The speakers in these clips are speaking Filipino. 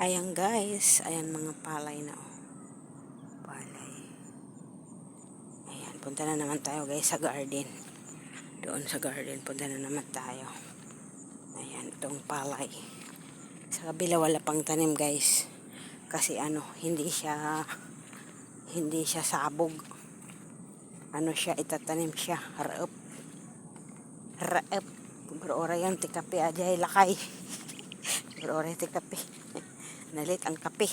Ayan guys, ayan mga palay na palay. Ayan, punta na naman tayo guys sa garden. Doon sa garden, punta na naman tayo. Ayan, itong palay. Sa kabila wala pang tanim guys. Kasi hindi siya sabog. Itatanim siya. Raep. Pero ora yan, tikapi ajay lakay. Pero ora tikapi. Nalit ang kape.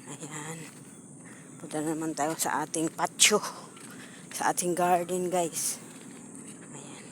Ayan. Punta naman tayo sa ating patio. Sa ating garden guys. Ayan.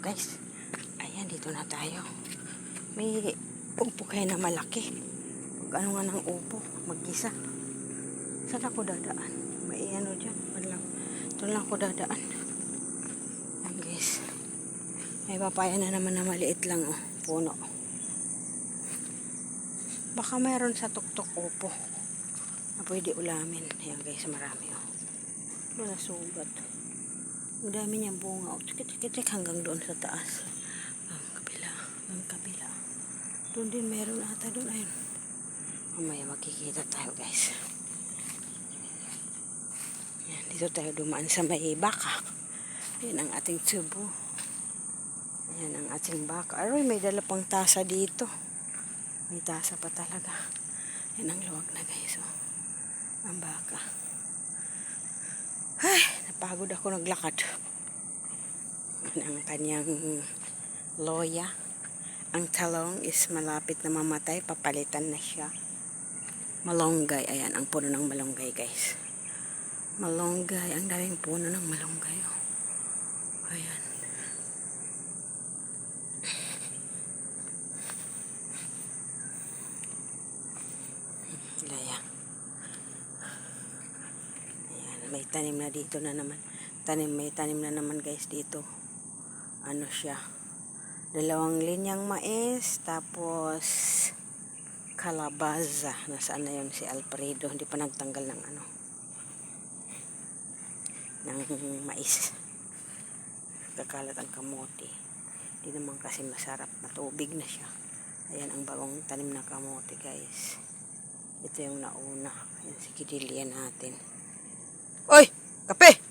Guys, ayan, dito na tayo. May upo kayo na malaki. Pag ano nga ng upo, mag-isa. Saan ako dadaan? May dyan. Ito lang ako dadaan. Ayan guys. May papaya na naman na maliit lang, puno. Baka mayroon sa tuktok upo na pwede ulamin. Ayan guys, marami Wala sugat. Ang dami niyang bunga. Tikit hanggang doon sa taas. Ang kabila. Doon din meron ata doon. Ayun. Mamaya makikita tayo guys. Yan, dito tayo dumaan sa may baka. Yan ang ating tubo. Yan ang ating baka. Aroy, may dala pang tasa dito. May tasa pa talaga. Yan ang luwag na guys. Ang baka. Ay, napagod ako naglakad. Ang kanyang loya. Ang talong is malapit na mamatay. Papalitan na siya. Malunggay. Ayan, ang puno ng malunggay guys. Malunggay. Ang daming puno ng malunggay. Ayan. Laya. May tanim na dito na naman. May tanim na naman guys dito. Siya. 2 linyang mais. Tapos calabaza. Nasaan na yun si Alfredo? Hindi pa nagtanggal ng ng mais. Kakalat ang kamote. Hindi naman kasi masarap. Matubig na siya. Ayan ang bagong tanim na kamote guys. Ito yung nauna. Ayan si Kidilian natin. Oy! Kape!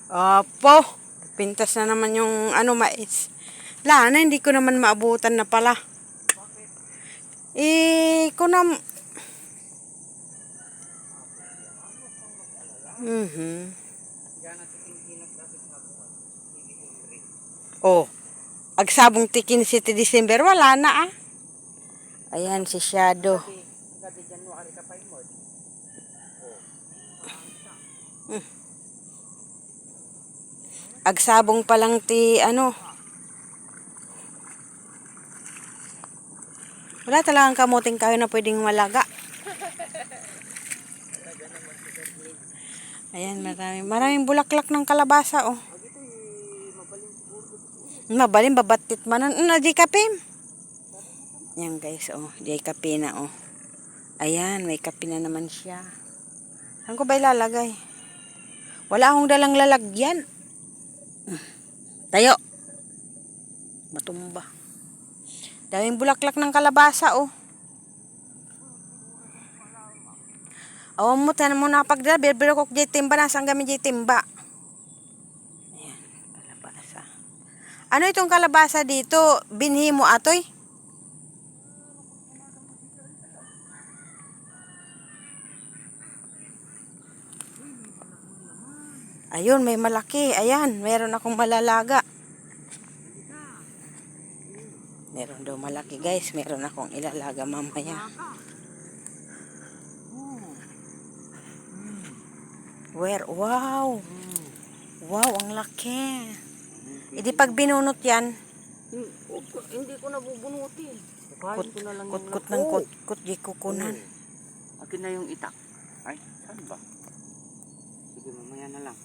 Opo! Pintas na naman yung mais. Lana, hindi ko naman maabutan na pala. Agsabong tikin si December, wala na Ayan si Shadow. Agsabong pa lang wala talagang kamuting kahoy na pwedeng malaga. Ayan, maraming bulaklak ng kalabasa Mabalim, babatit manan. Di kapim. Yan guys, di kape na Ayan, may kape na naman siya. Saan ko ba ilalagay? Wala akong dalang lalagyan. Tayo. Matumba. Daming bulaklak ng kalabasa Awan mo, tanan mo na pagdala. Birbiro ko kay timba. Nasaan kami kay timba. Ayan, kalabasa. Ano itong kalabasa dito? Binhi mo atoy? Ayun, may malaki. Ayan, meron akong malalaga. Meron daw malaki guys. Meron akong ilalaga mamaya. Wow! Wow, ang laki. Hindi pag binunot yan, Hindi ko nabubunutin. Kukain ko na lang kutkut ng kutkut, di kukunan. Akin na yung itak. Ay, saan ba? Sige, mamaya na lang.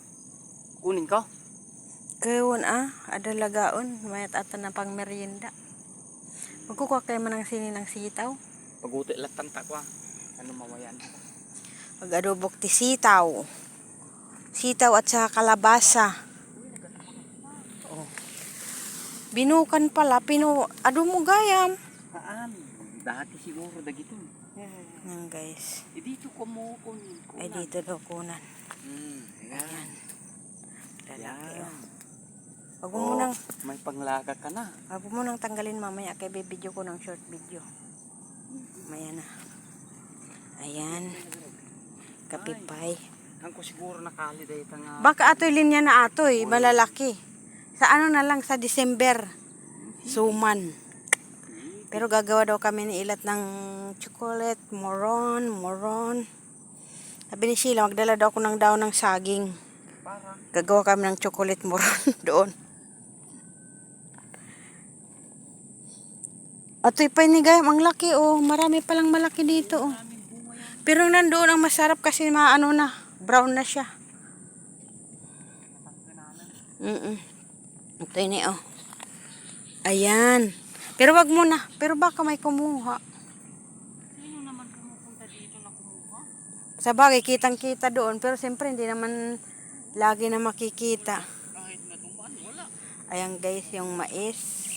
Kunin ko? Kawon ada lagaon, mayat ata na pang merienda. Magkukuha kayo man ng sini ng sitaw. Paguti latang takwa. Ano mawayan? Mag-adobok ti sitaw. Sitaw at saka kalabasa. Oh. Binukan pala, ado mo gayam. Saan? Dati siguro dagito. Yan guys. Dito ko mo kunin. Ay dito daw kunan. Ayan. Lalaki Ayan. Wag mo munang, May panglaga ka na. wag mo munang tanggalin mamaya kay bibidyo ko ng short video. Maya na. Ayan. Kapipay. Ang ko siguro nakali dahil nga. Baka atoy linya na atoy, malalaki. Sa ano na lang, sa December. Suman. Pero gagawa daw kami ni Ilat ng chocolate, moron. Sabi ni Sheila, magdala daw ako ng daon ng saging. Para. Gagawa kami ng chocolate moron doon. Atoy pa ni Gayam, ang laki oh. Marami palang malaki dito oh. Pero nandoon ang masarap kasi maano na, brown na siya. Ito ini oh. Ayan. Pero wag mo na. Pero baka may kumuha. Sino naman pumupunta dito na kumuha? Sa bagay, kitang-kita doon. Pero siyempre, hindi naman lagi na makikita. Kahit na dumaan, wala. Ayan guys, yung mais.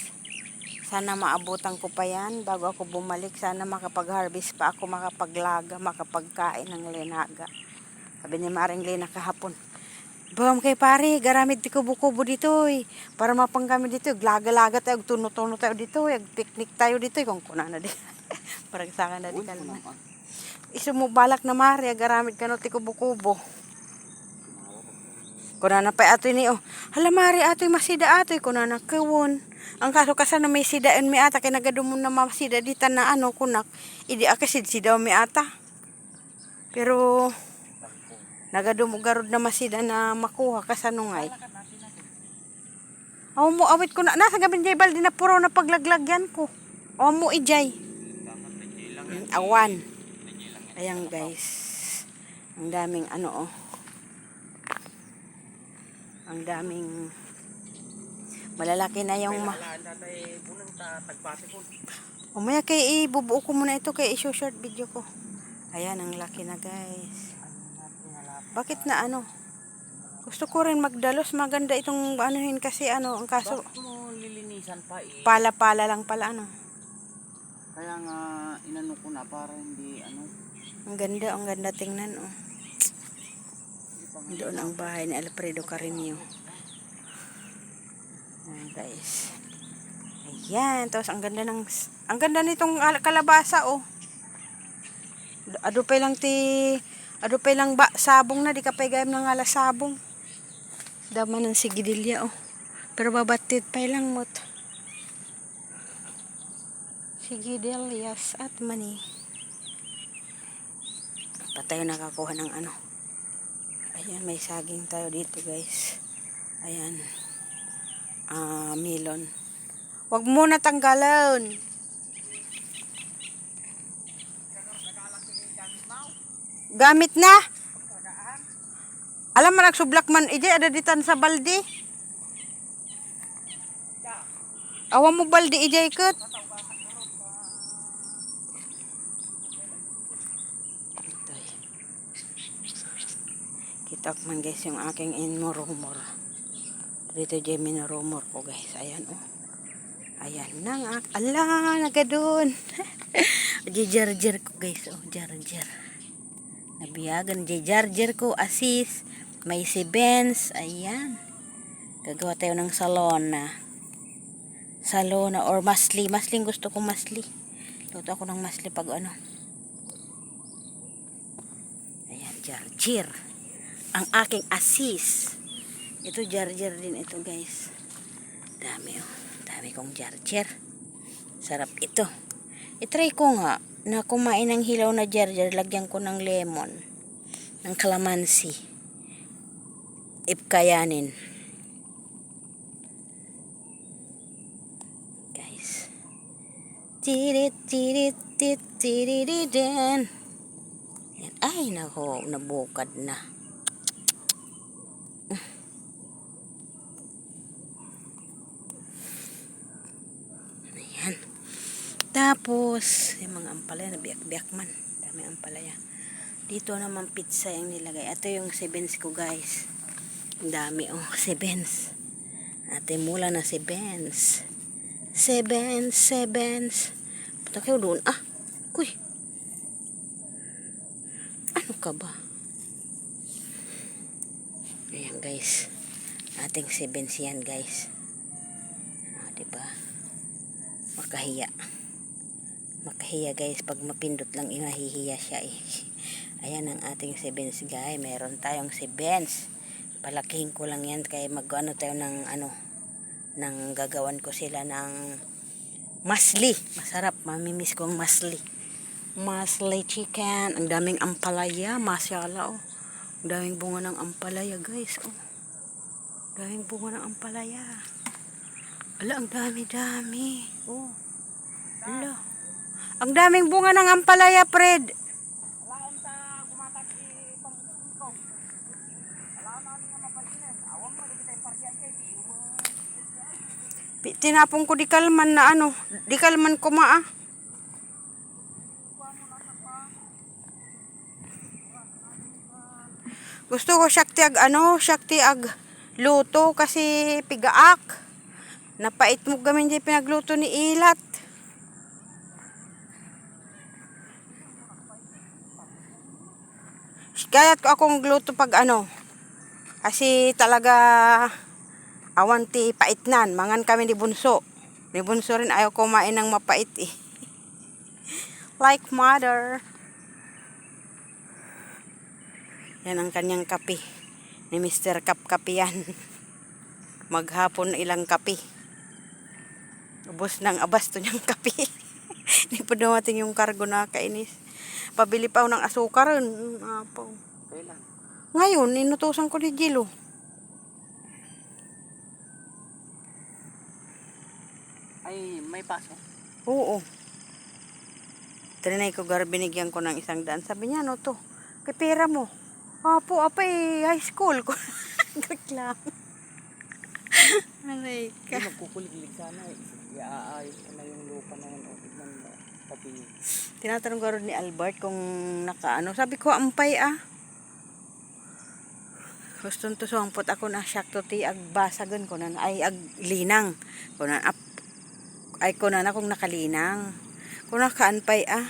Sana maabutan ko pa yan bago ako bumalik. Sana makapag-harvest pa ako, makapaglaga, makapagkain ng linaga. Sabi ni Maring Lina kahapon, bawam kay pare, garamid ti kubo-kubo dito eh. Para mapanggamit dito, laga-laga tayo, tuno-tuno tayo dito, picnic tayo dito, kung kuna na di. Parang sa akin na di ka naman. Isumubalak na Mari, garamid ka no ti kubo-kubo. Kuna na pa ato ni oh. Hala Mari, ato'y masida ato'y, kuna na kawon. Ang kaso kasano may sidaan mi ata, kaya nagadumon na masida dita na ano, kunak. Idi akasid sidaw mi ata. Pero nagadumugarod na masida na makuha kasano ngay. Aw mo awit ko na nasa gabi jay baldi na puro na paglaglag yan ko. Aw mo ijay. Awan. Ayan guys. Ang daming ano oh. Ang daming malalaki na yung umaya kay ibubuo ko muna ito kay i-short video ko. Ayan ang laki na guys. Bakit na ano? Gusto ko rin magdalos. Maganda itong anuhin kasi ano. Ang kaso, bakit mo lilinisan pa eh? pala-pala lang pala ano. Kaya nga inano ko na para hindi ano. Ang ganda tingnan oh. Doon ang bahay ni Alfredo Carino. Ayan guys. Ayan. Tapos ang ganda nitong kalabasa oh. Adupay lang ba sabong na di ka pagayam ng alas sabong. Dama ng sigidilya oh. Pero babatid pa lang mot. Sigidilyas at mani. Pa tayo nakakuha ng ano. Ayan, may saging tayo dito guys. Ayan. Melon. Wag mo na tanggalan. Gamit na. Alam mo nagsublak man ije ada ditan sa baldi. Awa mo baldi ije ikot. Kitak man guys yung aking inmurumur. Dito dyan minurumur ko guys. Ayan oh. Ayan nang ala nagadun. Jar-jar ko guys oh. Jar-jar. Nabiyagan jar-jar ko asis. May si Benz. Ayan. Gagawa tayo ng salona. Salona or masli. Masling gusto ko masli. Luto ako ng masli pag ano. Ayan jar-jar. Ang aking asis. Ito jar-jar din ito guys. Dami oh. Dami kong jar-jar. Sarap ito. I-try ko nga na kumain ng hilaw na jar-jar. Lagyan ko ng lemon. Ng calamansi. If kayanin. Tirit, tirit, tit, tiririden. Yan. Ay, nako, nabukad na. Ayan. Tapos, yung mga ampalaya, nabiyak-biyak man. Dami ampalaya. Dito naman pizza yung nilagay. Ito yung 7s ko, guys. Ang dami, oh, 7s. Ate mula na 7s. 7s. Punta kayo doon. Ah, kuy. Ano ka ba? Ayan, guys. Ating 7s yan, guys. Ah, diba? Makahiya. Makahiya, guys. Pag mapindot lang, mahihiya siya eh. Ayan ang ating 7s, guys. Meron tayong 7s. Palakihin ko lang yan kaya mag-ano tayo ng nang gagawan ko sila ng masli. Masarap. Mamimiss ko ang masli. Masli chicken. Ang daming ampalaya. Masyala, oh. Ang daming bunga ng ampalaya, guys. Oh. Daming bunga ng ampalaya. Ala, ang dami-dami. Oh. Ala. Ang daming bunga ng ampalaya, Fred. Tinapong ko di kalman na ano. Di kalman ko maa. Gusto ko syakti ag luto kasi pigaak. Napait mo gamin di pinagluto ni Ilat. Kayat ko akong gluto pag kasi talaga awan ti paitnan. Mangan kami ni Bunso. Ni Bunso rin ayaw kumain ng mapait eh. Like mother. Yan ang kanyang kape. Ni Mr. Kape yan. Maghapon ilang kape. Ubos ng abasto niyang kape. Hindi pa dumating yung kargo na kainis. Pabili pa ako ng asukar. Kailan? Ngayon, inutusan ko ni Jilo. Ay, may pasok. Oo. Trinay ko binigyan ko ng 100. Sabi niya, ano to? Kay pera mo. Apo, apay, high school ko. Gaglang. Aray ka. Hindi magkukulig-lig sana eh. Iaayos ko na yung lupa na yun. O, tignan mo. Tapingin. Tinatanong ko rin ni Albert kung nakaano. Sabi ko, ampay ah. Gusto nito suwampot ako na syakto ti agbasagan ko na ay aglinang. Ko na ay ko na kung nakalinang. Kung nakaanpay ah.